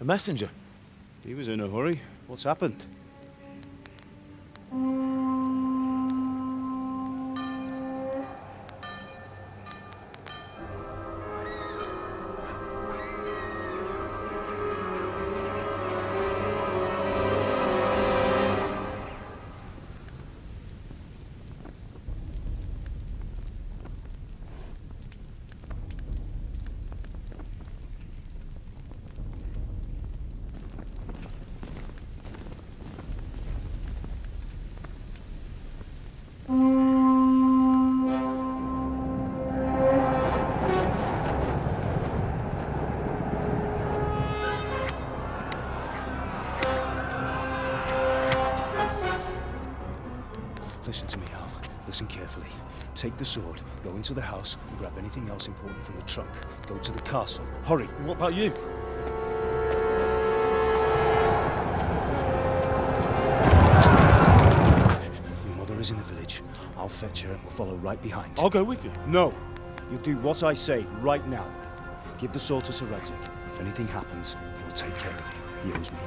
messenger. He was in a hurry. What's happened? Listen to me, Hal. Listen carefully. Take the sword, go into the house, and grab anything else important from the trunk. Go to the castle. Hurry! What about you? Your mother is in the village. I'll fetch her and we'll follow right behind. I'll go with you. No! You do what I say right now. Give the sword to Sir Isaac. If anything happens, he'll take care of you. He owes me.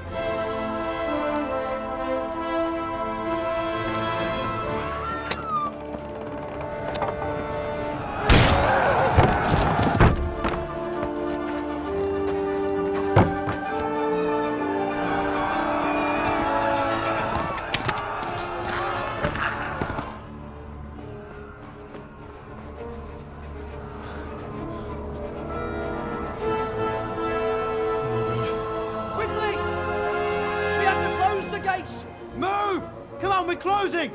Closing!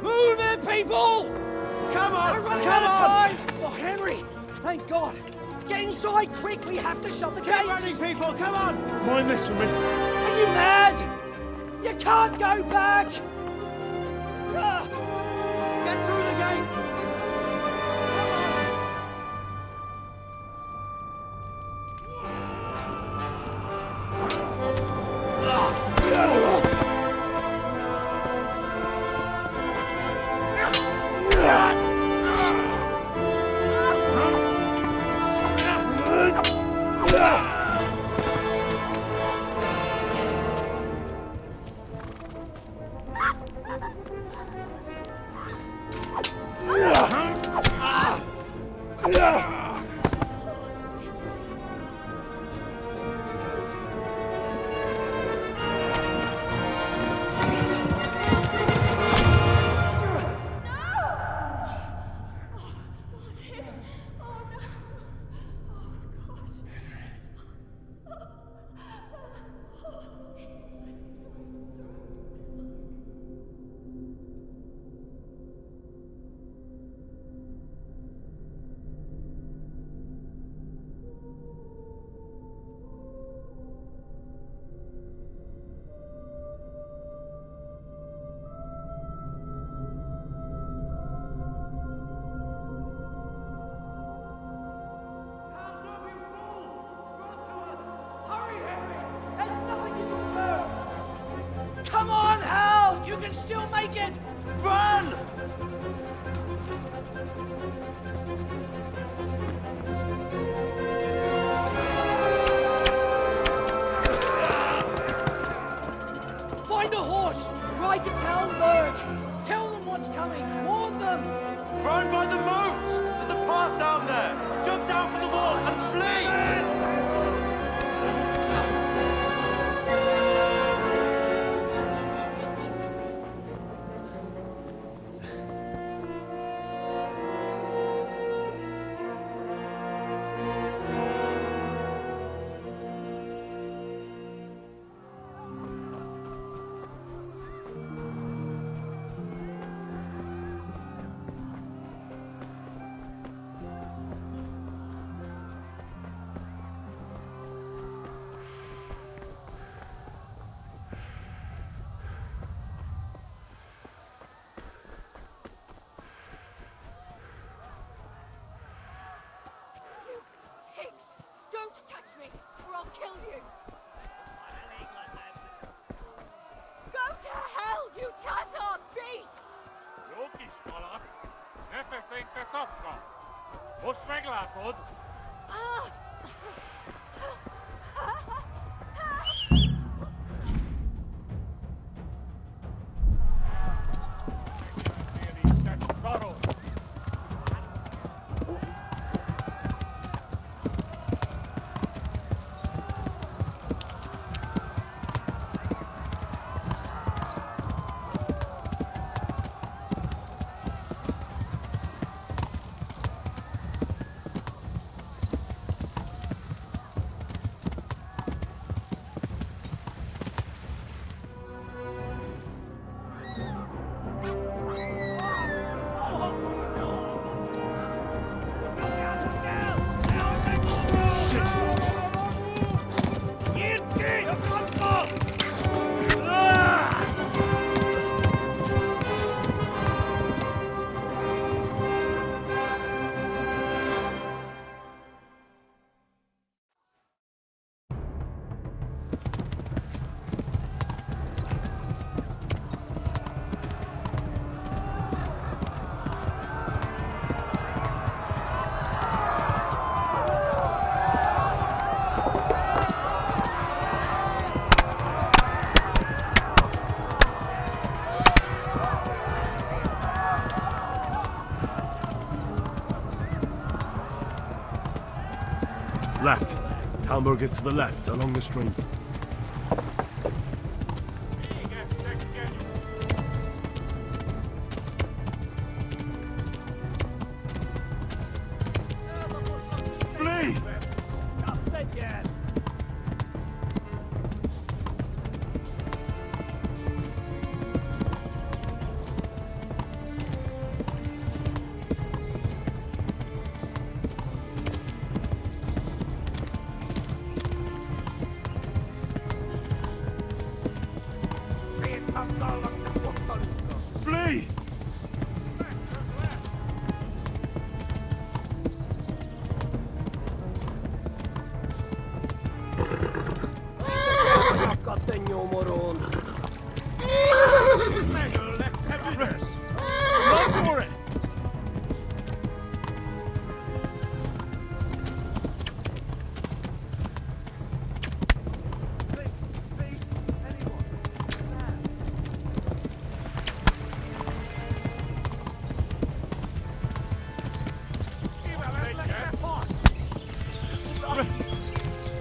Move it, people! Come on! We're running Come out on! of time! Oh, Henry! Thank God! Get inside, quick! We have to shut the gates! Get running, people! Come on! Mind this for me. Are you mad? You can't go back! Ah. Get through the gates! Come on, Hal! You can still make it! Run! Find a horse! Ride to Talmberk! Tell them what's coming! Warn them! Run by the moat! There's a path down there! Jump down from the wall and flee! Don't touch me, or I'll kill you! Go to hell, you Tatar beast! Joki Skalice, never think the Topka. Osveglatod. Left. Talmberk is to the left, along the stream. Flee! Flee! Run for it!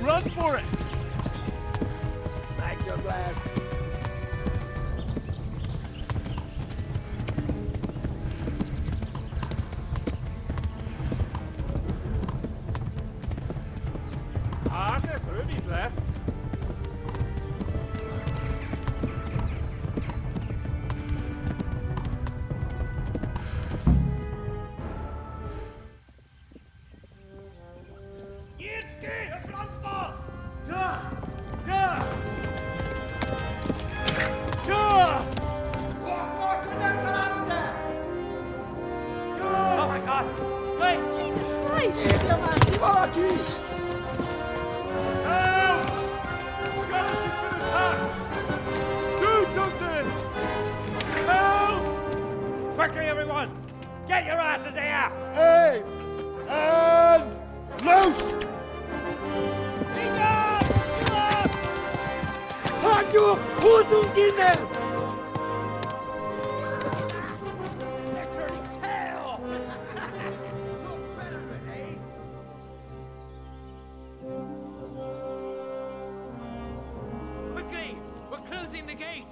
Run for it! Back your glass. Ah, det är min glass. Oh my God! Wait! Jesus Christ! Help! Skalice has been attacked! Do something! Help! Quickly, everyone! Get your asses here! Hey! And loose! Hanyo! Uzungine! They're turning tail! Quickly! We're closing the gate!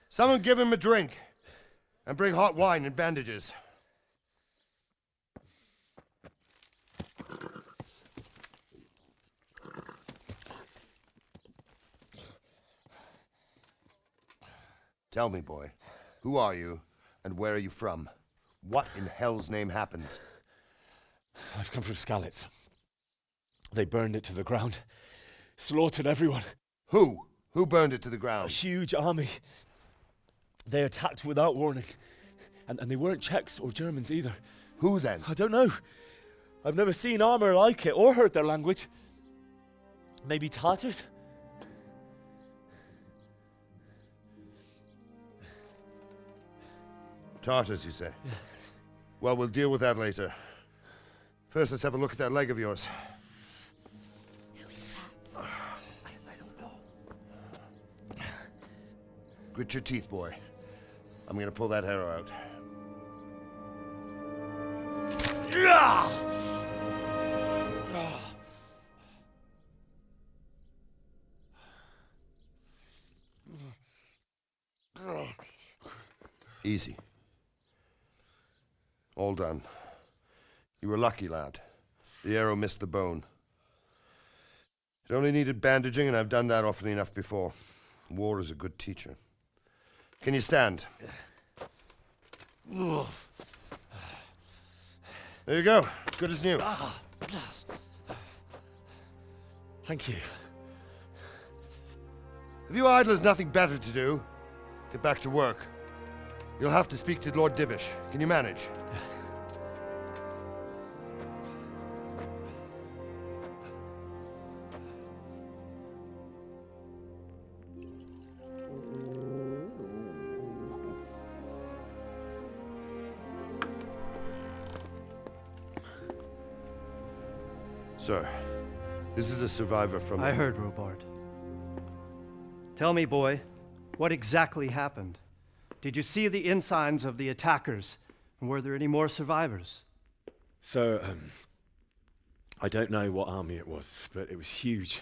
Someone give him a drink. And bring hot wine and bandages. Tell me, boy, who are you and where are you from? What in hell's name happened? I've come from Skalice. They burned it to the ground. Slaughtered everyone. Who? Who burned it to the A ground? huge army. They attacked without warning. And they weren't Czechs or Germans either. Who then? I don't know. I've never seen armor like it or heard their language. Maybe Tatars? Tartars, you say? Yeah. Well, we'll deal with that later. First, let's have a look at that leg of yours. I don't know. Grit your teeth, boy. I'm gonna pull that arrow out. Easy. All done. You were lucky, lad. The arrow missed the bone. It only needed bandaging, and I've done that often enough before. War is a good teacher. Can you stand? There you go. Good as new. Thank you. Have you idlers nothing better to do? Get back to work. You'll have to speak to Lord Divish. Can you manage? Sir, this is a survivor from... I heard, Robard. Tell me, boy, what exactly happened? Did you see the ensigns of the attackers? And were there any more survivors? So, I don't know what army it was, but it was huge.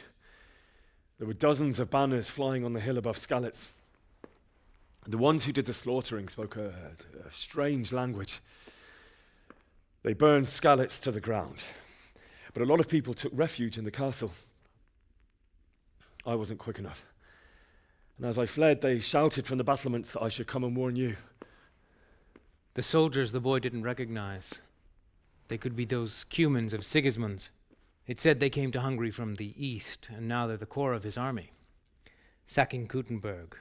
There were dozens of banners flying on the hill above Skalice. The ones who did the slaughtering spoke a strange language. They burned Skalice to the ground, but a lot of people took refuge in the castle. I wasn't quick enough. And as I fled, they shouted from the battlements that I should come and warn you. The soldiers the boy didn't recognize. They could be those Cumans of Sigismund's. It said they came to Hungary from the east, and now they're the core of his army. Sacking Gutenberg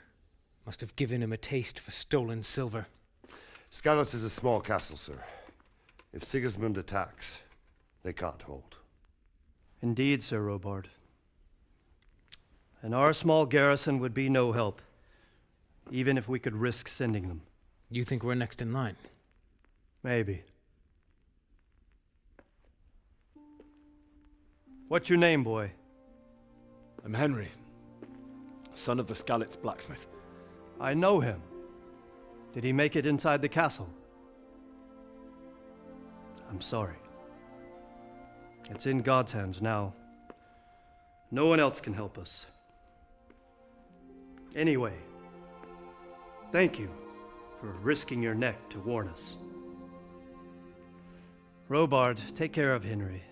must have given him a taste for stolen silver. Skalice is a small castle, sir. If Sigismund attacks, they can't hold. Indeed, Sir Robard. And our small garrison would be no help, even if we could risk sending them. You think we're next in line? Maybe. What's your name, boy? I'm Henry, son of the Skalice blacksmith. I know him. Did he make it inside the castle? I'm sorry. It's in God's hands now. No one else can help us. Anyway, thank you for risking your neck to warn us. Robard, take care of Henry.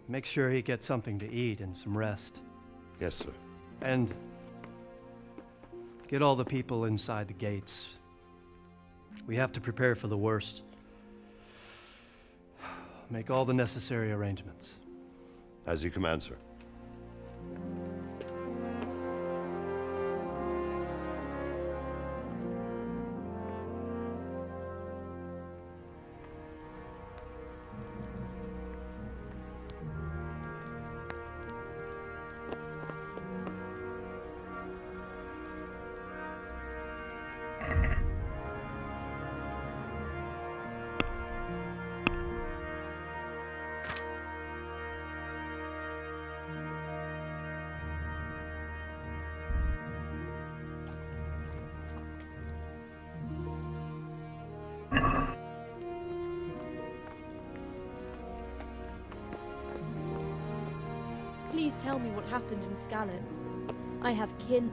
Make sure he gets something to eat and some rest. Yes, sir. And get all the people inside the gates. We have to prepare for the worst. Make all the necessary arrangements. As you command, sir. Please tell me what happened in Skalice. I have kin.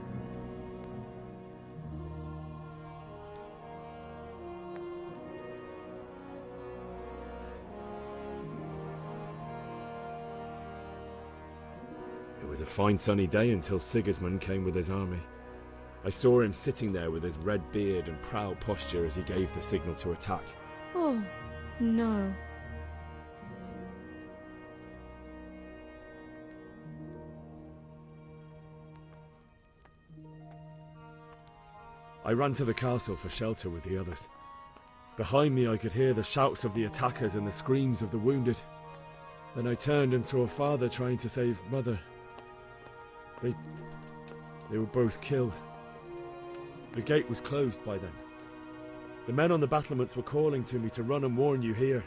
It was a fine sunny day until Sigismund came with his army. I saw him sitting there with his red beard and proud posture as he gave the signal to attack. Oh, no. I ran to the castle for shelter with the others. Behind me I could hear the shouts of the attackers and the screams of the wounded. Then I turned and saw father trying to save mother. They were both killed. The gate was closed by then. The men on the battlements were calling to me to run and warn you here.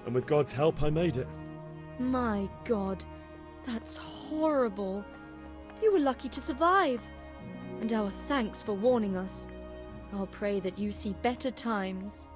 And with God's help I made it. My God, that's horrible. You were lucky to survive. And our thanks for warning us. I'll pray that you see better times.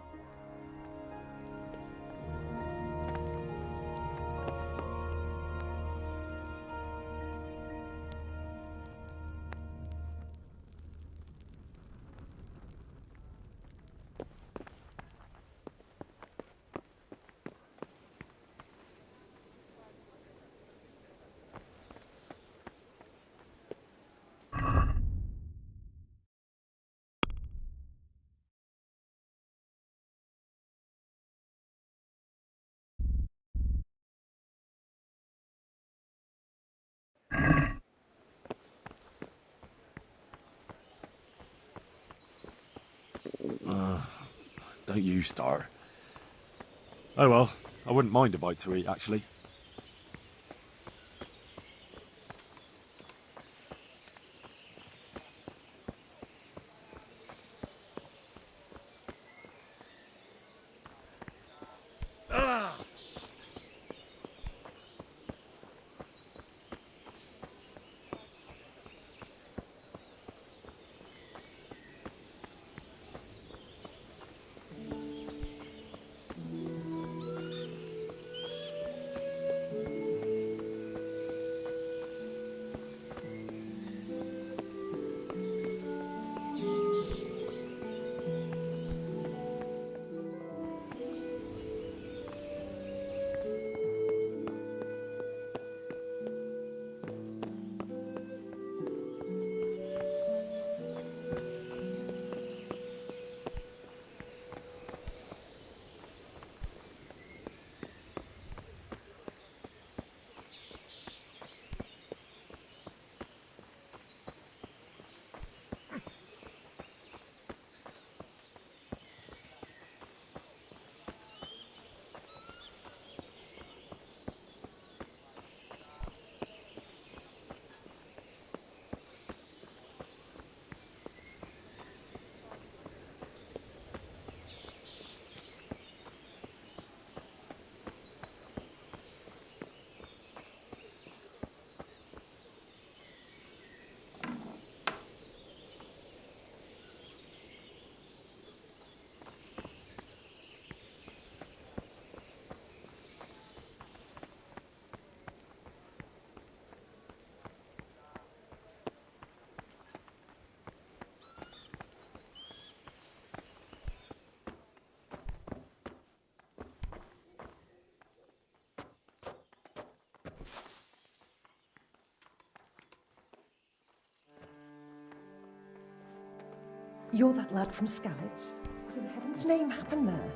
Don't you start. Oh well, I wouldn't mind a bite to eat, actually. You're that lad from Skalice? What in heaven's name happened there?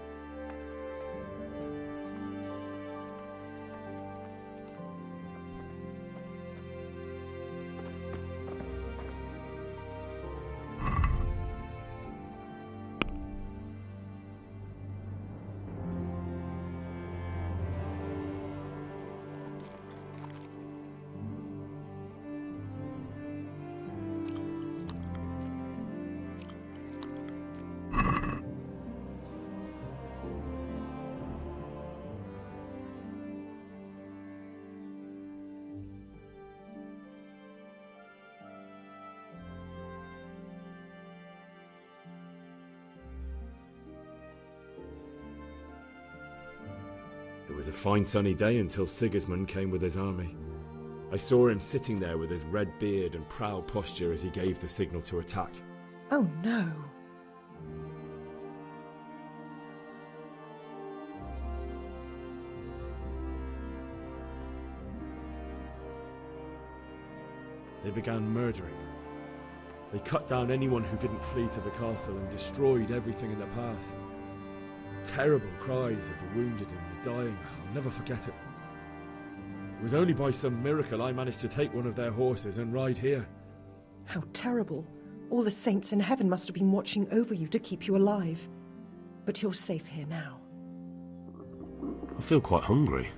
It was a fine sunny day until Sigismund came with his army. I saw him sitting there with his red beard and proud posture as he gave the signal to attack. Oh no. They began murdering. They cut down anyone who didn't flee to the castle and destroyed everything in their path. Terrible cries of the wounded and the dying, I'll never forget it. It was only by some miracle I managed to take one of their horses and ride here. How terrible. All the saints in heaven must have been watching over you to keep you alive. But you're safe here now. I feel quite hungry.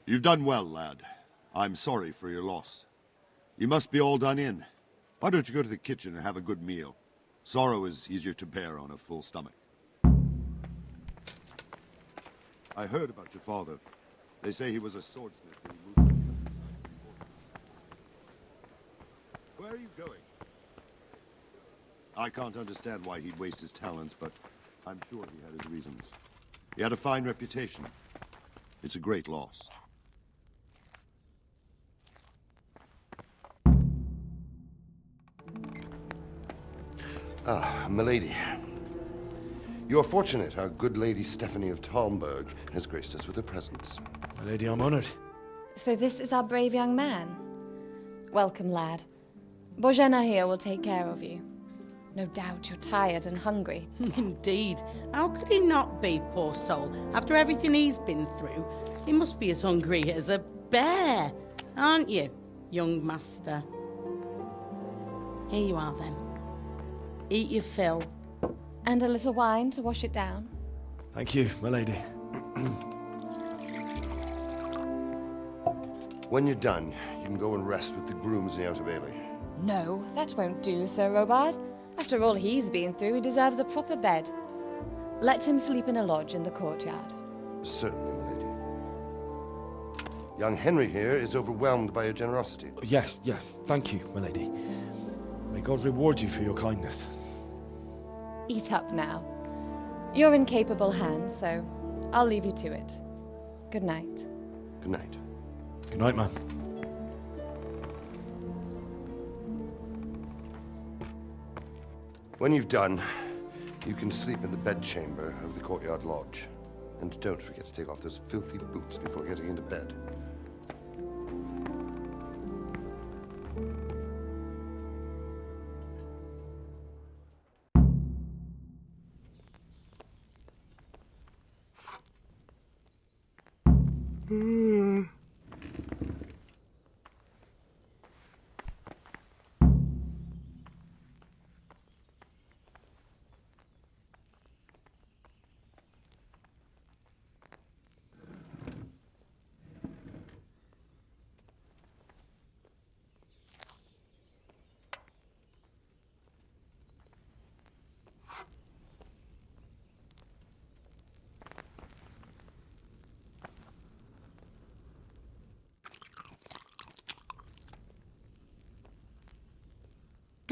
You've done well, lad. I'm sorry for your loss. You must be all done in. Why don't you go to the kitchen and have a good meal? Sorrow is easier to bear on a full stomach. I heard about your father. They say he was a swordsmith when he moved to the countryside. Where are you going? I can't understand why he'd waste his talents, but I'm sure he had his reasons. He had a fine reputation. It's a great loss. Ah, milady. You are fortunate our good lady Stephanie of Talmberk has graced us with her presence. Milady, I'm honored. So this is our brave young man. Welcome, lad. Bozhena here will take care of you. No doubt you're tired and hungry. Indeed. How could he not be, poor soul? After everything he's been through, he must be as hungry as a bear, aren't you, young master? Here you are, then. Eat your fill. And a little wine to wash it down. Thank you, my lady. When you're done, you can go and rest with the grooms in the Outer Bailey. No, that won't do, Sir Robard. After all he's been through, he deserves a proper bed. Let him sleep in a lodge in the courtyard. Certainly, milady. Young Henry here is overwhelmed by your generosity. Yes, thank you, my lady. May God reward you for your kindness. Eat up now. You're in capable hands, so I'll leave you to it. Good night. Good night. Good night, man. When you've done, you can sleep in the bedchamber of the courtyard lodge. And don't forget to take off those filthy boots before getting into bed.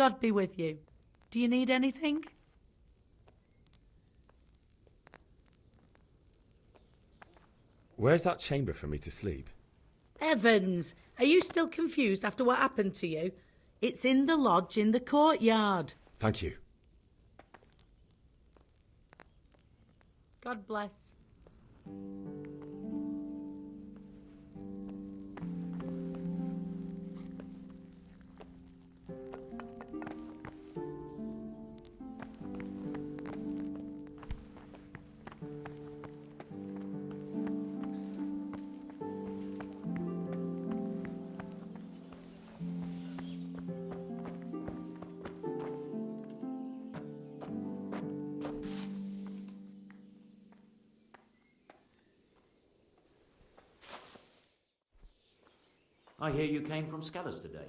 God be with you. Do you need anything? Where's that chamber for me to sleep? Evans, are you still confused after what happened to you? It's in the lodge in the courtyard. Thank you. God bless. I hear you came from Skalice today.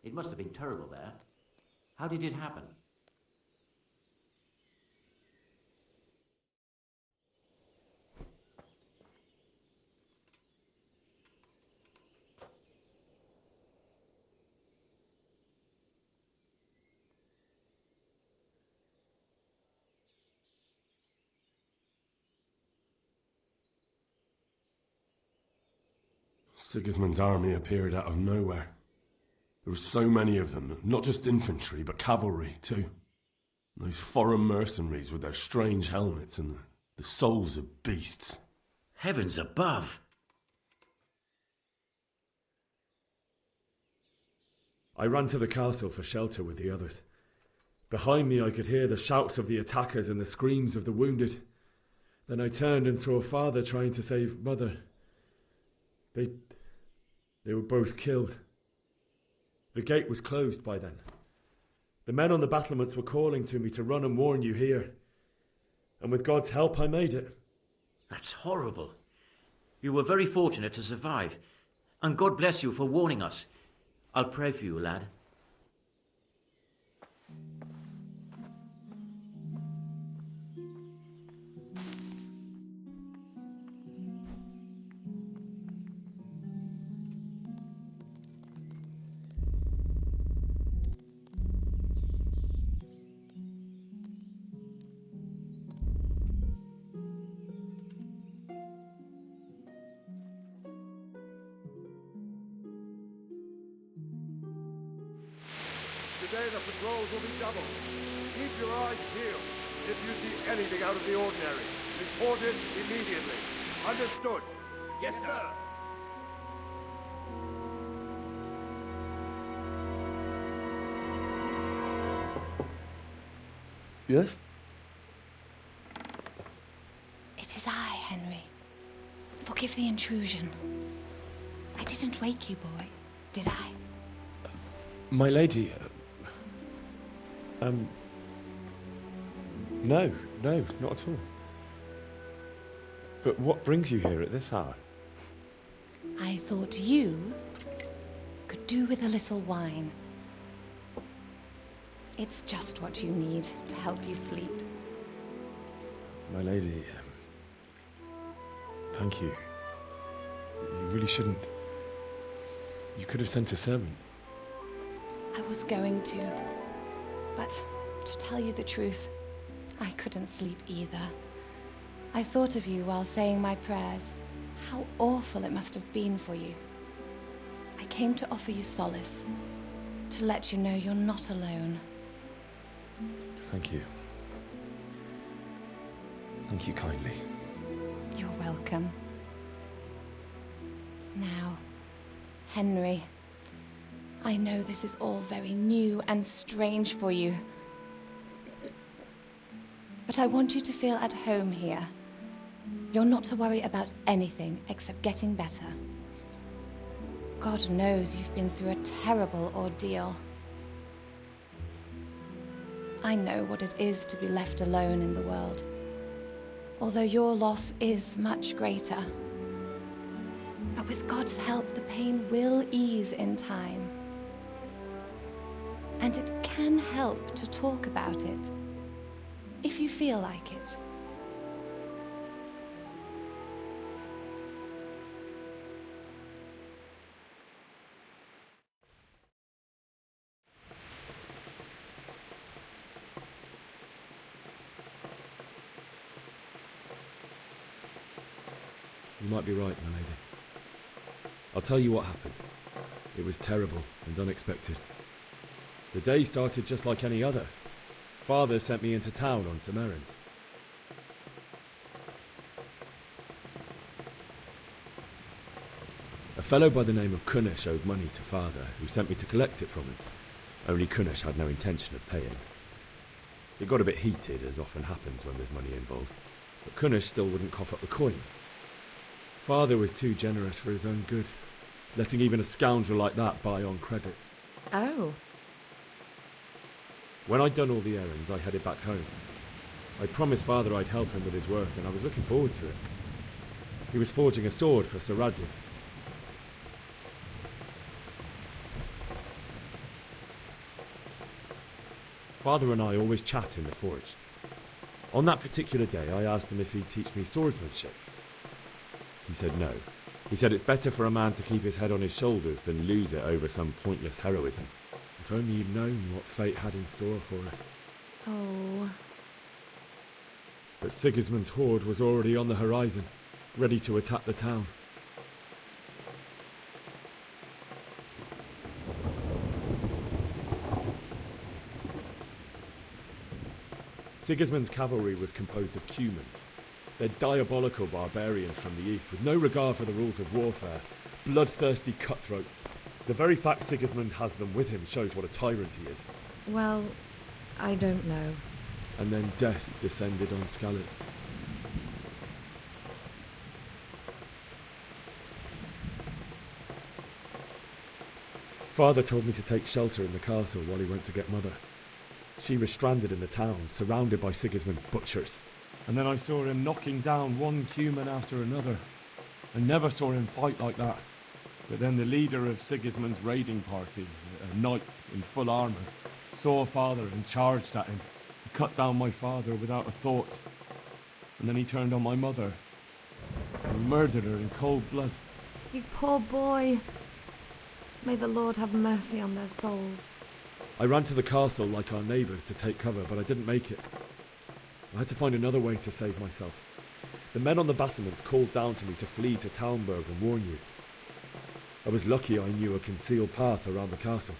It must have been terrible there. How did it happen? Sigismund's army appeared out of nowhere. There were so many of them, not just infantry, but cavalry, too. Those foreign mercenaries with their strange helmets and the souls of beasts. Heavens above! I ran to the castle for shelter with the others. Behind me I could hear the shouts of the attackers and the screams of the wounded. Then I turned and saw Father trying to save Mother. They were both killed. The gate was closed by then. The men on the battlements were calling to me to run and warn you here. And with God's help, I made it. That's horrible. You were very fortunate to survive. And God bless you for warning us. I'll pray for you, lad. Today the patrols will be doubled. Keep your eyes peeled. If you see anything out of the ordinary, report it immediately. Understood? Yes, sir. Yes? It is I, Henry. Forgive the intrusion. I didn't wake you, boy, did I? My lady, no, not at all. But what brings you here at this hour? I thought you could do with a little wine. It's just what you need to help you sleep. My lady, thank you. You really shouldn't. You could have sent a servant. I was going to, but to tell you the truth, I couldn't sleep either. I thought of you while saying my prayers. How awful it must have been for you I came to offer you solace, to let you know you're not alone. Thank you. Thank you kindly. You're welcome. Now, Henry, I know this is all very new and strange for you, but I want you to feel at home here. You're not to worry about anything except getting better. God knows you've been through a terrible ordeal. I know what it is to be left alone in the world, although your loss is much greater. But with God's help, the pain will ease in time. And it can help to talk about it, if you feel like it. You might be right, my lady. I'll tell you what happened. It was terrible and unexpected. The day started just like any other. Father sent me into town on some errands. A fellow by the name of Cumans owed money to Father, who sent me to collect it from him. Only Cumans had no intention of paying. It got a bit heated, as often happens when there's money involved, but Cumans still wouldn't cough up the coin. Father was too generous for his own good, letting even a scoundrel like that buy on credit. Oh. When I'd done all the errands, I headed back home. I promised Father I'd help him with his work, and I was looking forward to it. He was forging a sword for Sir Radzig. Father and I always chat in the forge. On that particular day, I asked him if he'd teach me swordsmanship. He said no. He said it's better for a man to keep his head on his shoulders than lose it over some pointless heroism. If only you'd known what fate had in store for us. Oh. But Sigismund's horde was already on the horizon, ready to attack the town. Sigismund's cavalry was composed of Cumans. They're diabolical barbarians from the east, with no regard for the rules of warfare, bloodthirsty cutthroats. The very fact Sigismund has them with him shows what a tyrant he is. Well, I don't know. And then death descended on Skalice. Father told me to take shelter in the castle while he went to get Mother. She was stranded in the town, surrounded by Sigismund's butchers. And then I saw him knocking down one Cuman after another. I never saw him fight like that. But then the leader of Sigismund's raiding party, a knight in full armour, saw Father and charged at him. He cut down my father without a thought. And then he turned on my mother. And he murdered her in cold blood. You poor boy. May the Lord have mercy on their souls. I ran to the castle like our neighbours to take cover, but I didn't make it. I had to find another way to save myself. The men on the battlements called down to me to flee to Talmberk and warn you. I was lucky I knew a concealed path around the castle.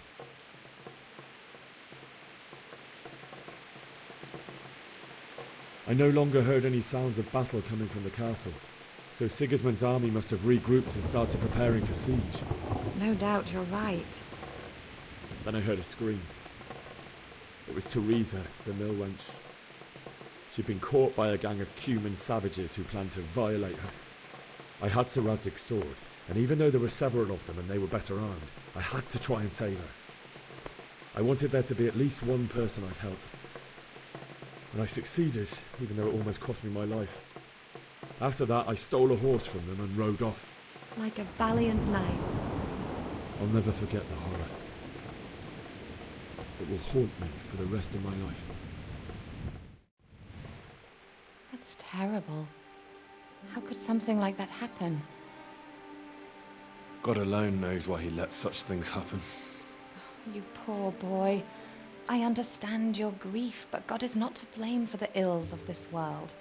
I no longer heard any sounds of battle coming from the castle, so Sigismund's army must have regrouped and started preparing for siege. No doubt you're right. Then I heard a scream. It was Teresa, the mill wench. She'd been caught by a gang of Cuman savages who planned to violate her. I had Sir Radzig's sword, and even though there were several of them and they were better armed, I had to try and save her. I wanted there to be at least one person I'd helped. And I succeeded, even though it almost cost me my life. After that, I stole a horse from them and rode off. Like a valiant knight. I'll never forget the horror. It will haunt me for the rest of my life. That's terrible. How could something like that happen? God alone knows why he lets such things happen. You poor boy. I understand your grief, but God is not to blame for the ills of this world.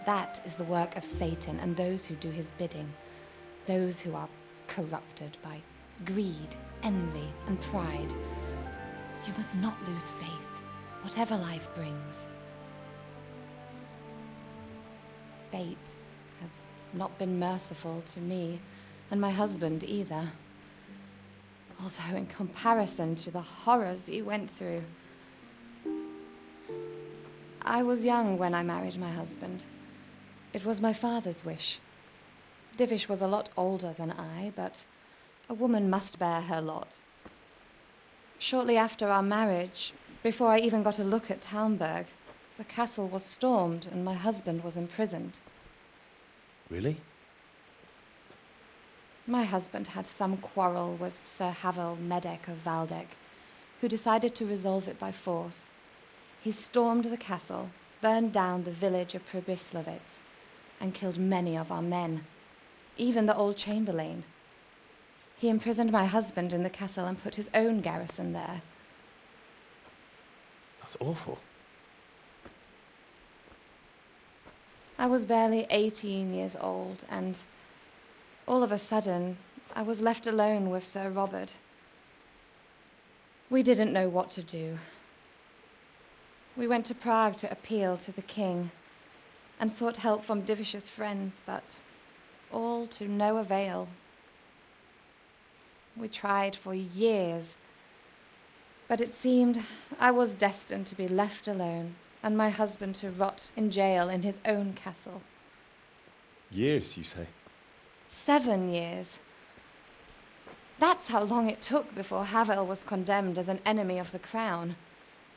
That is the work of Satan and those who do his bidding. Those who are corrupted by greed, envy, and pride. You must not lose faith, whatever life brings. Fate has not been merciful to me, and my husband either. Although in comparison to the horrors you went through. I was young when I married my husband. It was my father's wish. Divish was a lot older than I, but a woman must bear her lot. Shortly after our marriage, before I even got a look at Talmberk, the castle was stormed and my husband was imprisoned. Really? My husband had some quarrel with Sir Havel Medek of Valdek, who decided to resolve it by force. He stormed the castle, burned down the village of Pribyslavitz, and killed many of our men, even the old chamberlain. He imprisoned my husband in the castle and put his own garrison there. That's awful. I was barely 18 years old, and all of a sudden, I was left alone with Sir Robert. We didn't know what to do. We went to Prague to appeal to the king and sought help from Divish's friends, but all to no avail. We tried for years, but it seemed I was destined to be left alone and my husband to rot in jail in his own castle. Years, you say? 7 years. That's how long it took before Havel was condemned as an enemy of the crown.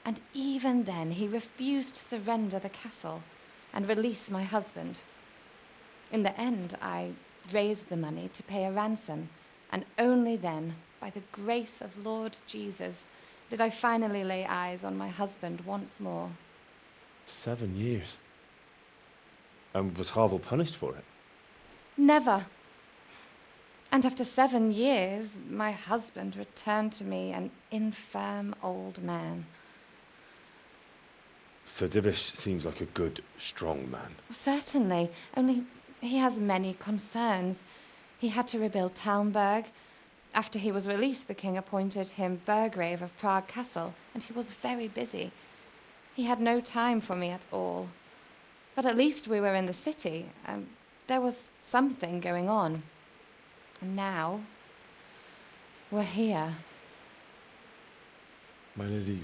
And even then, he refused to surrender the castle and release my husband. In the end, I raised the money to pay a ransom, and only then, by the grace of Lord Jesus, did I finally lay eyes on my husband once more. 7 years? And was Havel punished for it? Never. And after 7 years, my husband returned to me an infirm old man. Sir Divish seems like a good, strong man. Certainly, only he has many concerns. He had to rebuild Talmberk. After he was released, the king appointed him Burgrave of Prague Castle, and he was very busy. He had no time for me at all. But at least we were in the city, and there was something going on. And now, we're here. My lady,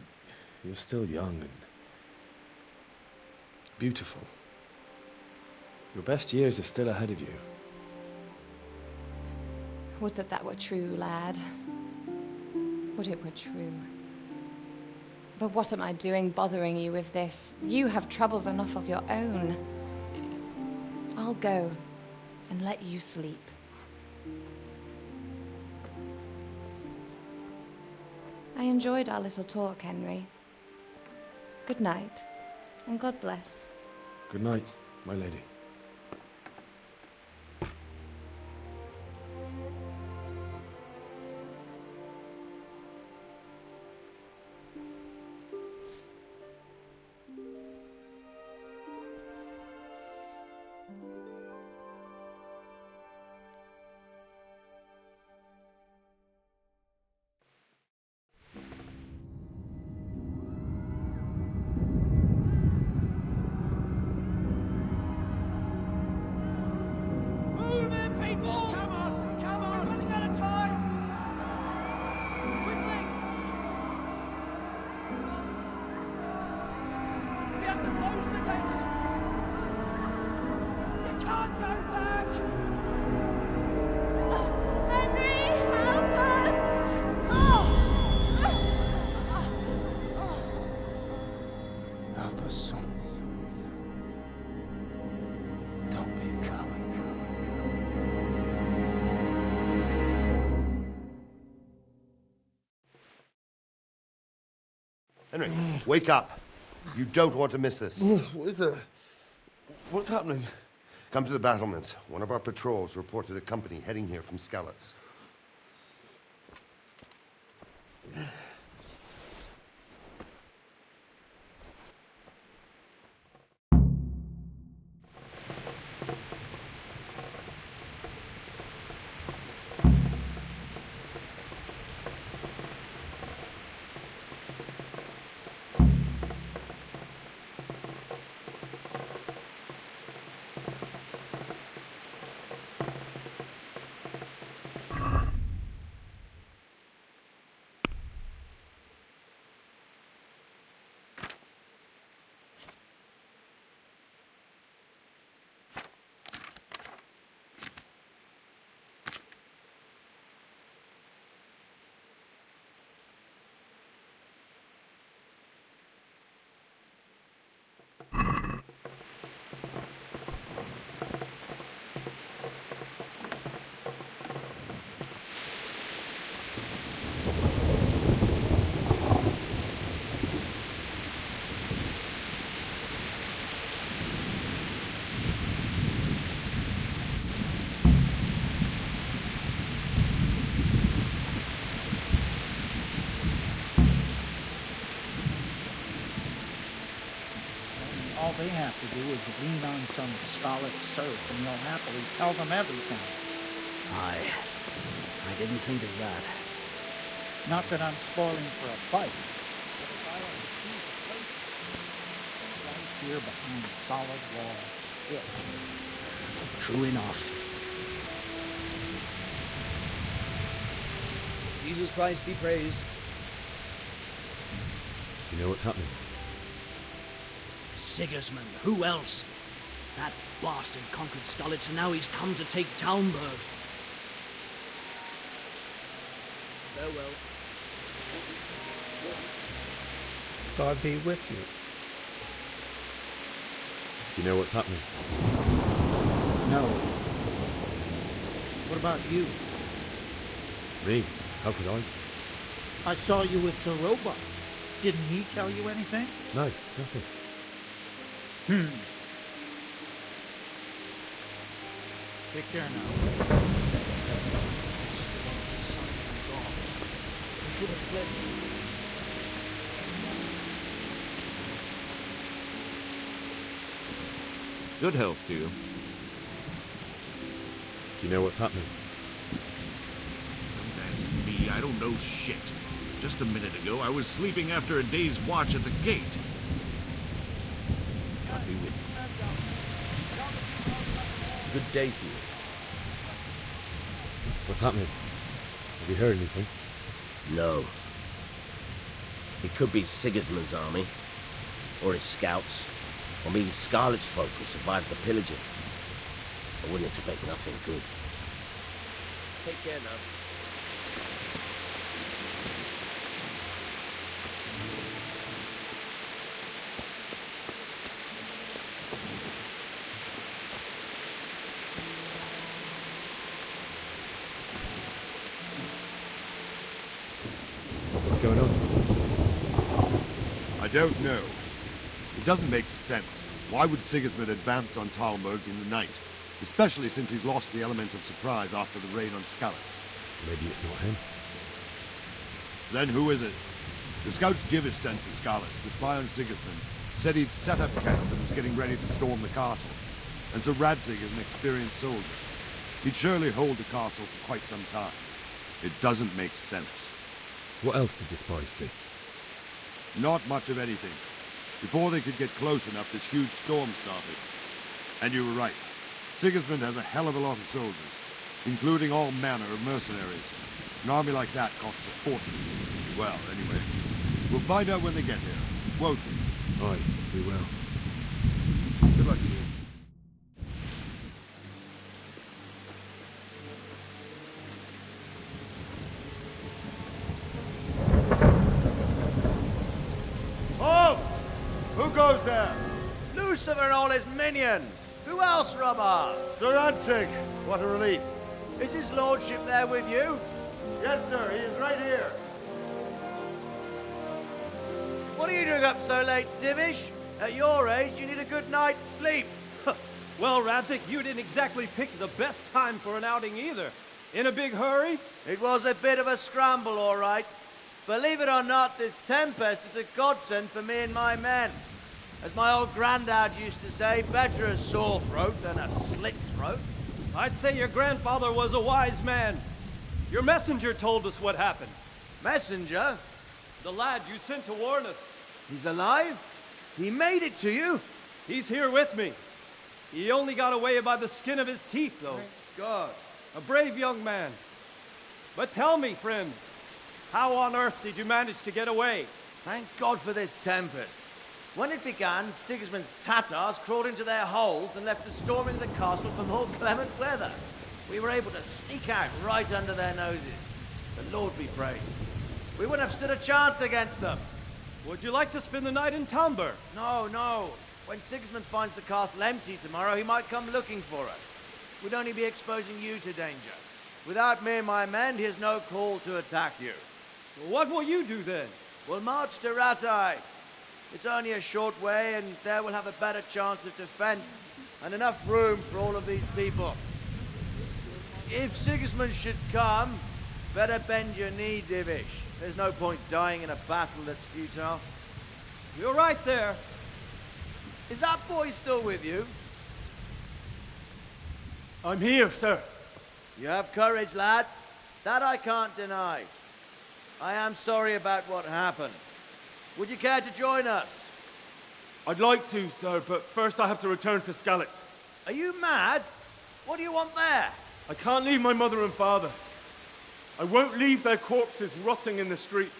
you're still young and beautiful. Your best years are still ahead of you. Would that that were true, lad. Would it were true. But what am I doing bothering you with this? You have troubles enough of your own. I'll go and let you sleep. I enjoyed our little talk, Henry. Good night, and God bless. Good night, my lady. Henry, wake up. You don't want to miss this. What is it? What's happening? Come to the battlements. One of our patrols reported a company heading here from Skalice. they have to do is lean on some Skalice serf and you'll happily tell them everything. I didn't think of that. Not that I'm spoiling for a fight, but if I were to choose a place, then right here behind solid walls, it. True enough. Jesus Christ be praised. You know what's happening? Sigismund, who else? That bastard conquered Skalice and now he's come to take Talmberk. Farewell. God be with you. You know what's happening? No. What about you? Me? How could I? I saw you with the robot. Didn't he tell you anything? No, nothing. Take care now. Should have fled. Good health to you. Do you know what's happening? Don't ask me, I don't know shit. Just a minute ago, I was sleeping after a day's watch at the gate. God be with you. Good day to you. What's happening? Have you heard anything? No. It could be Sigismund's army, or his scouts, or maybe Skalice folk who survived the pillaging. I wouldn't expect nothing good. Take care now. What's going on? I don't know. It doesn't make sense. Why would Sigismund advance on Talmberk in the night? Especially since he's lost the element of surprise after the raid on Skalice. Maybe it's not him. Then who is it? The scouts Jivish sent to Skalice, the spy on Sigismund, said he'd set up camp and was getting ready to storm the castle. And so Radzig is an experienced soldier. He'd surely hold the castle for quite some time. It doesn't make sense. What else did the spies see? Not much of anything. Before they could get close enough, this huge storm started. And you were right. Sigismund has a hell of a lot of soldiers, including all manner of mercenaries. An army like that costs a fortune. Well, anyway, we'll find out when they get here, won't we? Aye, we will. Good luck to you. Halt! Who goes there? Lucifer and all his minions. Who else, Robber? Sir Radzig. What a relief. Is his lordship there with you? Yes, sir. He is right here. What are you doing up so late, Divish? At your age, you need a good night's sleep. Well, Radzig, you didn't exactly pick the best time for an outing either. In a big hurry? It was a bit of a scramble, all right. Believe it or not, this tempest is a godsend for me and my men. As my old granddad used to say, better a sore throat than a slit throat. I'd say your grandfather was a wise man. Your messenger told us what happened. Messenger? The lad you sent to warn us. He's alive? He made it to you? He's here with me. He only got away by the skin of his teeth, though. Thank God. A brave young man. But tell me, friend, how on earth did you manage to get away? Thank God for this tempest. When it began, Sigismund's Tatars crawled into their holes and left the storm into the castle for more clement weather. We were able to sneak out right under their noses. The Lord be praised. We wouldn't have stood a chance against them. Would you like to spend the night in Talmberk? No, no. When Sigismund finds the castle empty tomorrow, he might come looking for us. We'd only be exposing you to danger. Without me and my men, he has no call to attack you. What will you do then? We'll march to Ratai. It's only a short way, and there we'll have a better chance of defense, and enough room for all of these people. If Sigismund should come, better bend your knee, Divish. There's no point dying in a battle that's futile. You're right there. Is that boy still with you? I'm here, sir. You have courage, lad. That I can't deny. I am sorry about what happened. Would you care to join us? I'd like to, sir, but first I have to return to Skalice. Are you mad? What do you want there? I can't leave my mother and father. I won't leave their corpses rotting in the street.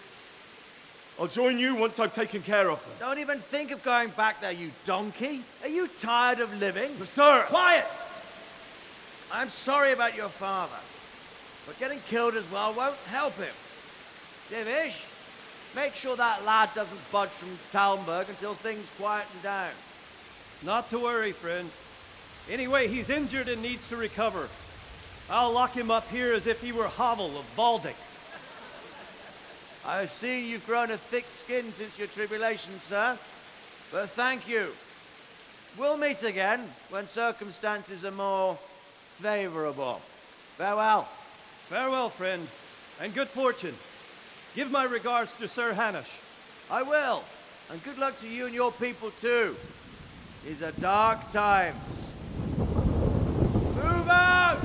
I'll join you once I've taken care of them. Don't even think of going back there, you donkey. Are you tired of living? But sir! Quiet! I'm sorry about your father, but getting killed as well won't help him. Divish, make sure that lad doesn't budge from Talmberk until things quieten down. Not to worry, friend. Anyway, he's injured and needs to recover. I'll lock him up here as if he were Havel of Baldic. I've seen you've grown a thick skin since your tribulation, sir. But thank you. We'll meet again when circumstances are more favorable. Farewell. Farewell, friend, and good fortune. Give my regards to Sir Hanush. I will. And good luck to you and your people too. These are dark times. Move out!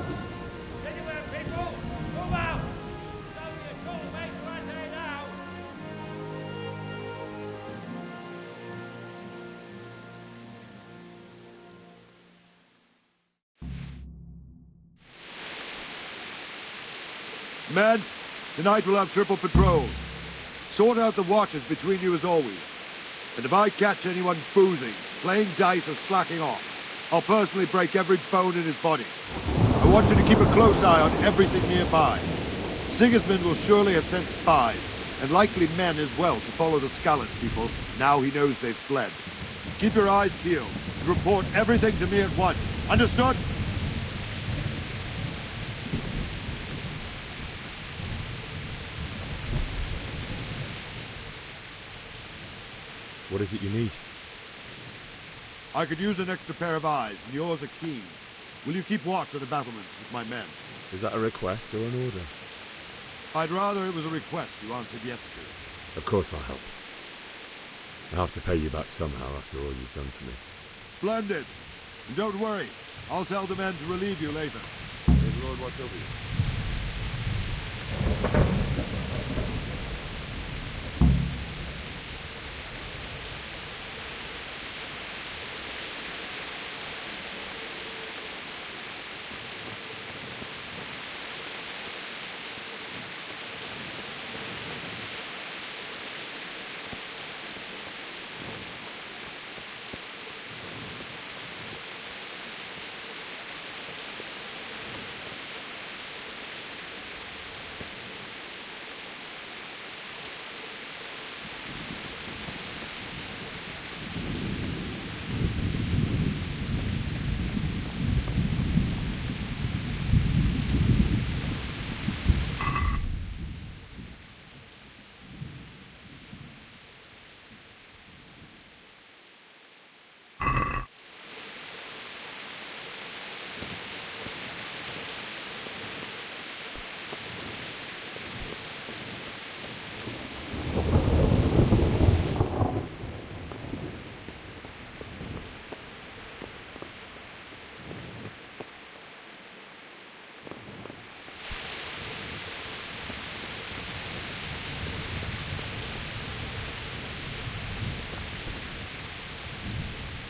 Anywhere, people! Move out! It's only a short way right there now! Men, tonight we'll have triple patrols. Sort out the watches between you as always. And if I catch anyone boozing, playing dice or slacking off, I'll personally break every bone in his body. I want you to keep a close eye on everything nearby. Sigismund will surely have sent spies, and likely men as well, to follow the Skalice people, now he knows they've fled. Keep your eyes peeled, and report everything to me at once. Understood? What is it you need? I could use an extra pair of eyes, and yours are keen. Will you keep watch on the battlements with my men? Is that a request or an order? I'd rather it was a request you answered yes to. Of course I'll help. I'll have to pay you back somehow after all you've done for me. Splendid. And don't worry, I'll tell the men to relieve you later. May the Lord watch over you.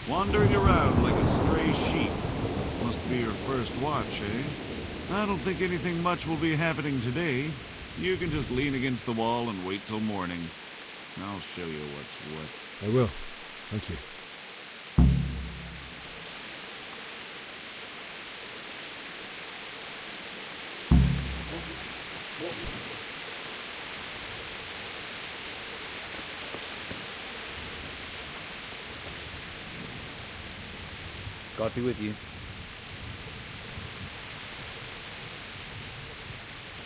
Wandering around like a stray sheep. Must be your first watch, eh? I don't think anything much will be happening today. You can just lean against the wall and wait till morning. I'll show you what's what. I will. Thank you. God be with you.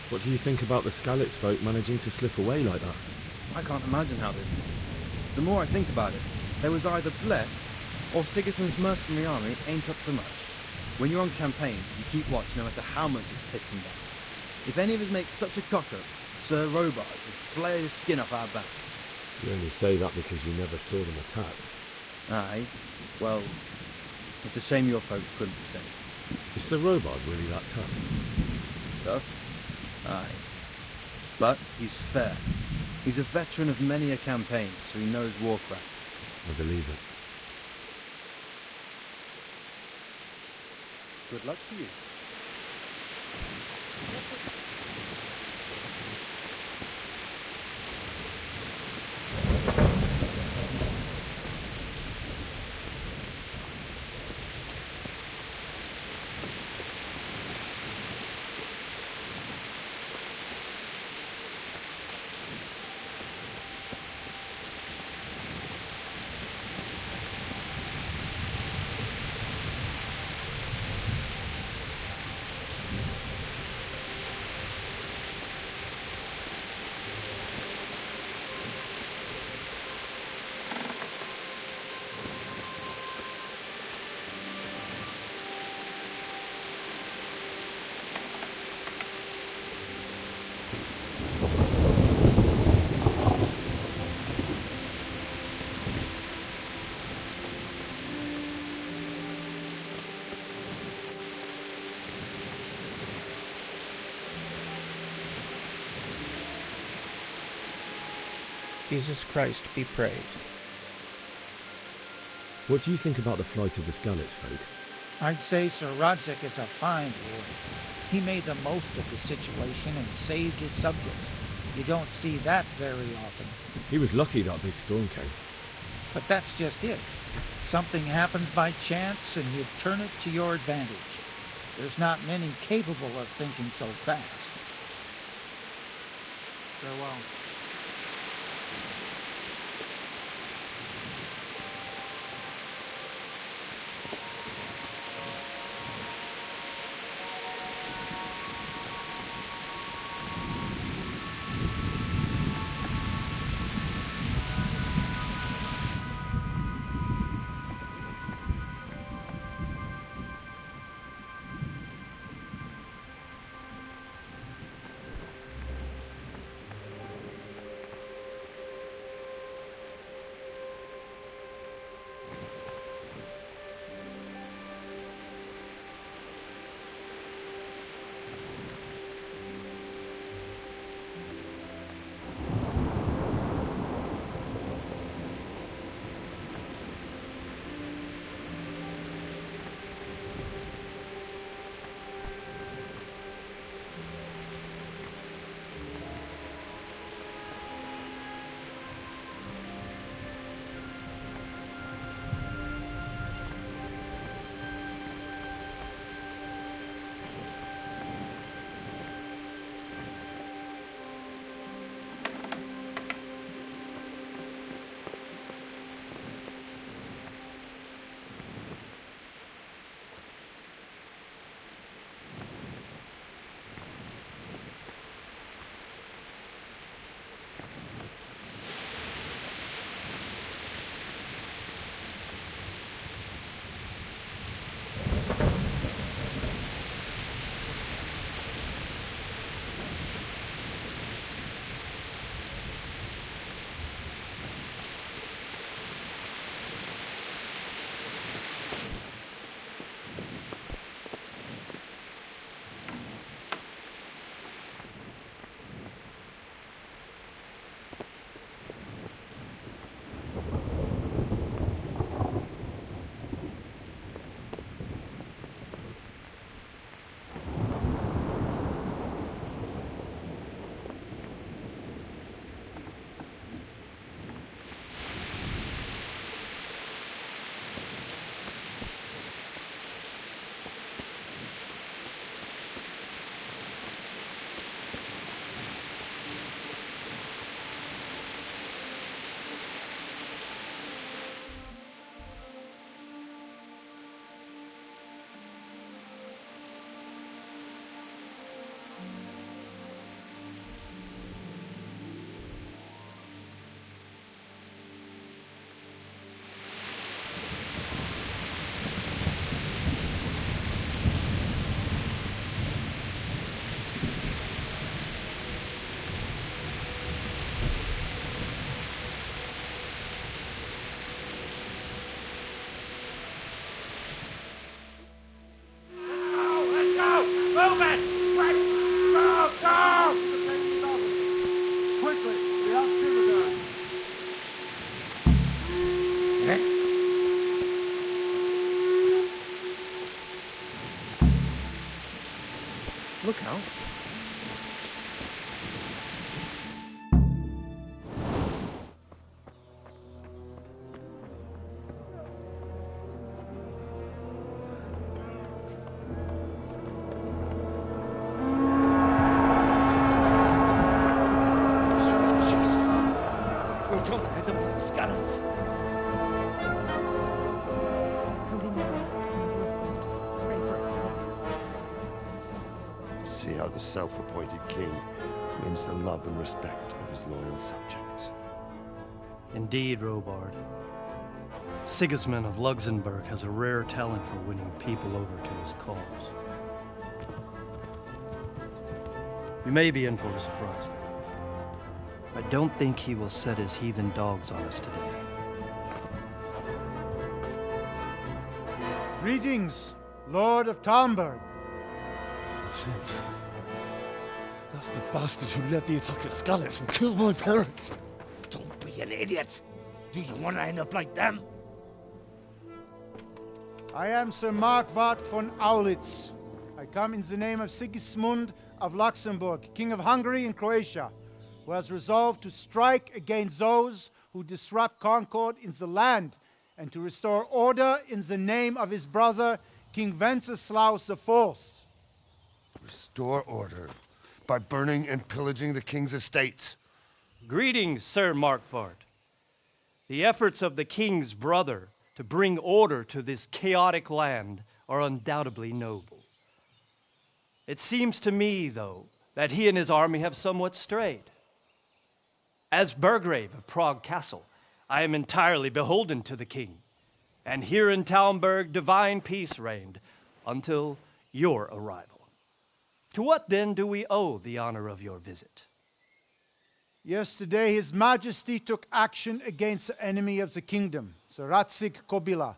What do you think about the Skalice folk managing to slip away like that? I can't imagine how they did. The more I think about it, they was either blessed, or Sigismund's mercenary army ain't up to much. When you're on campaign, you keep watch no matter how much it's pissing down. If any of us make such a cock-up, Sir Robard will flay the skin off our backs. You only say that because you never saw them attack. Aye. Well, it's a shame your folks couldn't be saved. Is the robot really that tough? Tough? Aye. But he's fair. He's a veteran of many a campaign, so he knows warcraft. I believe it. Good luck to you. Jesus Christ be praised. What do you think about the flight of the Skalice folk? I'd say Sir Rodzik is a fine lord. He made the most of the situation and saved his subjects. You don't see that very often. He was lucky that big storm came. But that's just it. Something happens by chance and you turn it to your advantage. There's not many capable of thinking so fast. Farewell. Look out. See how the self-appointed king wins the love and respect of his loyal subjects. Indeed, Robard. Sigismund of Luxembourg has a rare talent for winning people over to his cause. We may be in for a surprise, though. I don't think he will set his heathen dogs on us today. Greetings, Lord of Talmberk. That's the bastard who led the attack at Skalice and killed my parents. Don't be an idiot. Do you want to end up like them? I am Sir Markwart von Aulitz. I come in the name of Sigismund of Luxembourg, King of Hungary and Croatia, who has resolved to strike against those who disrupt concord in the land and to restore order in the name of his brother, King Wenceslaus IV. Restore order by burning and pillaging the king's estates. Greetings, Sir Markwart. The efforts of the king's brother to bring order to this chaotic land are undoubtedly noble. It seems to me, though, that he and his army have somewhat strayed. As Burgrave of Prague Castle, I am entirely beholden to the king, and here in Talmberk divine peace reigned until your arrival. To what then do we owe the honor of your visit? Yesterday, His Majesty took action against the enemy of the kingdom, Sir Radzig Kobyla,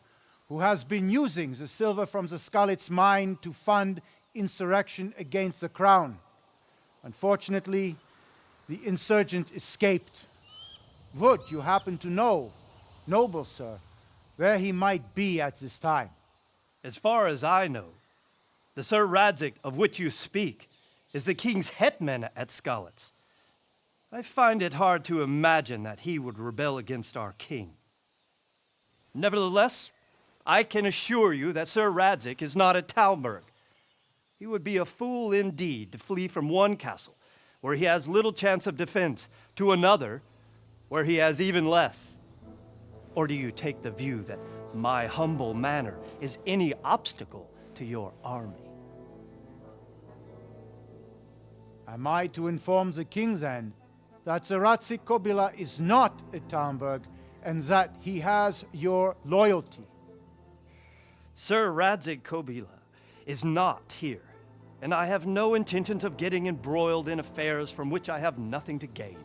who has been using the silver from the Skalice mine to fund insurrection against the crown. Unfortunately, the insurgent escaped. Would you happen to know, noble sir, where he might be at this time? As far as I know, the Sir Radzig of which you speak is the king's hetman at Skalice. I find it hard to imagine that he would rebel against our king. Nevertheless, I can assure you that Sir Radzig is not at Talmberk. He would be a fool indeed to flee from one castle where he has little chance of defense to another where he has even less. Or do you take the view that my humble manner is any obstacle to your army? Am I to inform the king then that Sir Radzig Kobyla is not at Talmberk and that he has your loyalty? Sir Radzig Kobyla is not here, and I have no intentions of getting embroiled in affairs from which I have nothing to gain.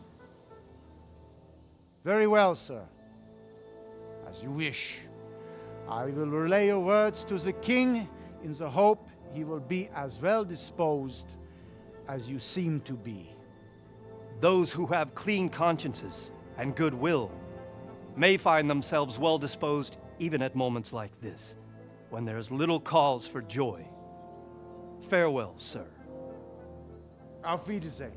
Very well, sir. As you wish. I will relay your words to the king in the hope he will be as well disposed as you seem to be. Those who have clean consciences and goodwill may find themselves well disposed even at moments like this, when there is little cause for joy. Farewell, sir. Auf Wiedersehen.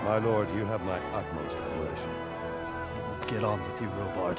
My lord, you have my utmost admiration. Get on with you, Robard.